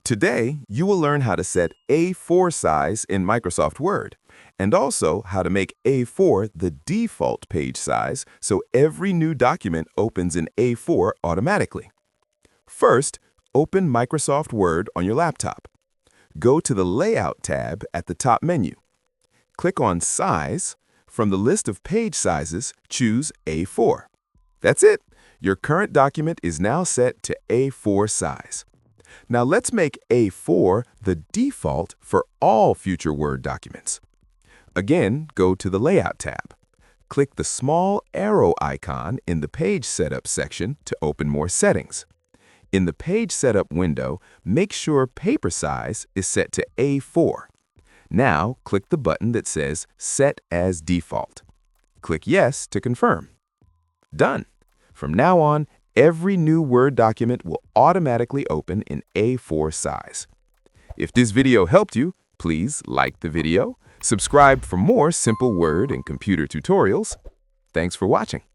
Today, you will learn how to set A4 size in Microsoft Word, and also how to make A4 the default page size so every new document opens in A4 automatically. First, open Microsoft Word on your laptop. Go to the Layout tab at the top menu. Click on Size. From the list of page sizes, choose A4. That's it! Your current document is now set to A4 size. Now let's make A4 the default for all future Word documents. Again, go to the Layout tab. Click the small arrow icon in the Page Setup section to open more settings. In the Page Setup window, make sure paper size is set to A4. Now, click the button that says Set as Default. Click Yes to confirm. Done! From now on, every new Word document will automatically open in A4 size. If this video helped you, please like the video, subscribe for more simple Word and computer tutorials. Thanks for watching.